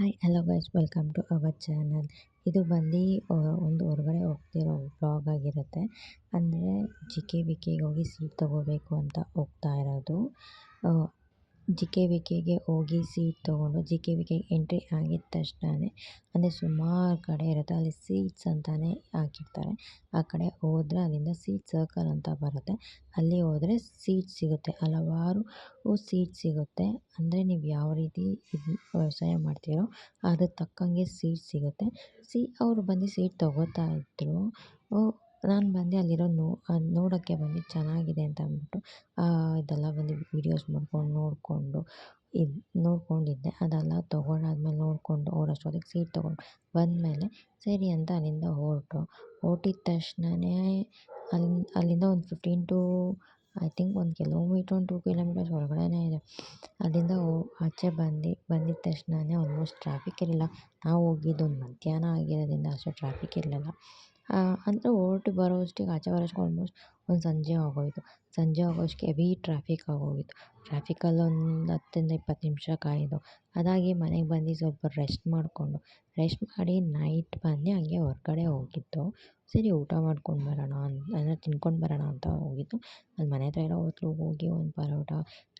Hi hello guys welcome to our channel. ಇದು ಬಂದು ಒಂದು ಹೊರಗಡೆ ಹೋಗ್ತಿರೋ ವ್ಲಾಗ್ ಆಗಿರುತ್ತೆ. ಅಂದರೆ ಜಿ ಕೆ ವಿ ಕೆಗೆ ಹೋಗಿ ಸೀಟ್ ತೊಗೋಬೇಕು ಅಂತ ಹೋಗ್ತಾ ಇರೋದು. ಜಿ ಕೆ ವಿ ಕೆಗೆ ಹೋಗಿ ಸೀಟ್ ತೊಗೊಂಡು ಜಿ ಕೆ ವಿ ಕೆಗೆ ಎಂಟ್ರಿ ಆಗಿದ ತಕ್ಷಣವೇ ಅಂದರೆ ಸುಮಾರು ಕಡೆ ಇರುತ್ತೆ, ಅಲ್ಲಿ ಸೀಟ್ಸ್ ಅಂತಲೇ ಹಾಕಿರ್ತಾರೆ. ಆ ಕಡೆ ಹೋದರೆ ಅಲ್ಲಿಂದ ಸೀಟ್ ಸರ್ಕಲ್ ಅಂತ ಬರುತ್ತೆ, ಅಲ್ಲಿ ಹೋದರೆ ಸೀಟ್ ಸಿಗುತ್ತೆ, ಹಲವಾರು ಸೀಟ್ ಸಿಗುತ್ತೆ. ಅಂದರೆ ನೀವು ಯಾವ ರೀತಿ ವ್ಯವಸಾಯ ಮಾಡ್ತೀರೋ ಅದಕ್ಕೆ ತಕ್ಕಂಗೆ ಸೀಟ್ ಸಿಗುತ್ತೆ. ಅವರು ಬಂದು ಸೀಟ್ ತೊಗೋತಾ ಇದ್ದರು. ನಾನು ಬಂದು ಅಲ್ಲಿರೋ ನೋಡೋಕ್ಕೆ ಬಂದು ಚೆನ್ನಾಗಿದೆ ಅಂತ ಅಂದ್ಬಿಟ್ಟು ಇದೆಲ್ಲ ಬಂದು ವೀಡಿಯೋಸ್ ನೋಡಿಕೊಂಡು ನೋಡ್ಕೊಂಡಿದ್ದೆ. ಅದೆಲ್ಲ ತೊಗೊಂಡಾದ್ಮೇಲೆ ನೋಡಿಕೊಂಡು ಅವರಷ್ಟೊತ್ತಿಗೆ ಸೀಟ್ ತೊಗೊಂಡು ಬಂದಮೇಲೆ ಸರಿ ಅಂತ ಅಲ್ಲಿಂದ ಹೊರಟಿದ ತಕ್ಷಣವೇ ಅಲ್ಲಿಂದ ಒಂದು 15 to I think 1 kilometre 2 kilometres ಒಳಗಡೆನೇ ಇದೆ. ಅಲ್ಲಿಂದ ಆಚೆ ಬಂದಿದ್ದ ತಕ್ಷಣವೇ ಆಲ್ಮೋಸ್ಟ್ ಟ್ರಾಫಿಕ್ ಇರಲಿಲ್ಲ. ನಾವು ಹೋಗಿದ್ದು ಒಂದು ಮಧ್ಯಾಹ್ನ ಆಗಿರೋದ್ರಿಂದ ಅಷ್ಟು ಟ್ರಾಫಿಕ್ ಇರಲಿಲ್ಲ. ಅಂದರೆ ಹೊರಟು ಬರೋವಷ್ಟಿಗೆ ಆಚೆ ಬರೋಷ್ಟಿಗೆ ಆಲ್ಮೋಸ್ಟ್ ಒಂದು ಸಂಜೆ ಆಗೋಯಿತು. ಸಂಜೆ ಆಗೋಷ್ಟಿಗೆ ಹೆವಿ ಟ್ರಾಫಿಕ್ ಆಗೋಗಿತ್ತು. ಟ್ರಾಫಿಕಲ್ಲಿ ಒಂದು 10ಇಂದ 20 ನಿಮಿಷ ಕಾಯ್ದು ಅದಾಗಿ ಮನೆಗೆ ಬಂದು ಸ್ವಲ್ಪ ರೆಸ್ಟ್ ಮಾಡಿ ನೈಟ್ ಬಂದು ಹಂಗೆ ಹೊರಗಡೆ ಹೋಗಿದ್ದು. ಸರಿ ಊಟ ಮಾಡ್ಕೊಂಡು ಬರೋಣ ಅಂದರೆ ತಿನ್ಕೊಂಡು ಬರೋಣ ಅಂತ ಹೋಗಿದ್ದು. ಅಲ್ಲಿ ಮನೆ ಹತ್ರ ಇರೋ ಹೋಟ್ಲಿಗೆ ಹೋಗಿ ಒಂದು ಪರೋಟ,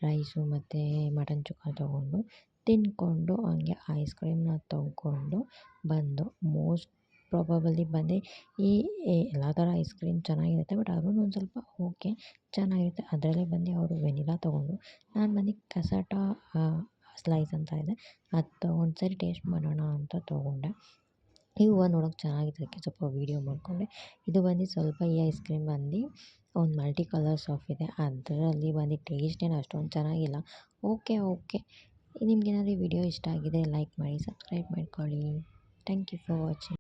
ರೈಸು ಮತ್ತು ಮಟನ್ ಚುಕ್ಕ ತೊಗೊಂಡು ತಿಂದ್ಕೊಂಡು ಹಂಗೆ ಐಸ್ ಕ್ರೀಮ್ನ ತೊಗೊಂಡು ಬಂದು ಮೋಸ್ಟ್ ಪ್ರಾಬಬಲಿ ಬಂದು ಎಲ್ಲ ಥರ ಐಸ್ ಕ್ರೀಮ್ ಚೆನ್ನಾಗಿರುತ್ತೆ, ಬಟ್ ಅದೂ ಒಂದು ಸ್ವಲ್ಪ ಓಕೆ ಚೆನ್ನಾಗಿರುತ್ತೆ. ಅದರಲ್ಲೇ ಬಂದು ಅವರು ವೆನಿಲಾ ತೊಗೊಂಡು, ನಾನು ಬಂದು ಕಸಾಟ ಸ್ಲೈಸ್ ಅಂತ ಇದೆ ಅದು ತೊಗೊಂಡು ಸರಿ ಟೇಸ್ಟ್ ಮಾಡೋಣ ಅಂತ ತೊಗೊಂಡೆ. ಈ ಹೂವು ನೋಡೋಕೆ ಚೆನ್ನಾಗಿದೆ, ಅದಕ್ಕೆ ಸ್ವಲ್ಪ ವೀಡಿಯೋ ಮಾಡಿಕೊಂಡೆ. ಇದು ಬಂದು ಸ್ವಲ್ಪ ಈ ಐಸ್ ಕ್ರೀಮ್ ಬಂದು ಒಂದು ಮಲ್ಟಿ ಕಲರ್ಸ್ ಆಫ್ ಇದೆ. ಅದರಲ್ಲಿ ಬಂದು ಟೇಸ್ಟ್ ಏನು ಅಷ್ಟೊಂದು ಚೆನ್ನಾಗಿಲ್ಲ, ಓಕೆ. ನಿಮ್ಗೇನಾದರೂ ಈ ವಿಡಿಯೋ ಇಷ್ಟ ಆಗಿದೆ ಲೈಕ್ ಮಾಡಿ, ಸಬ್ಸ್ಕ್ರೈಬ್ ಮಾಡ್ಕೊಳ್ಳಿ. Thank you for watching.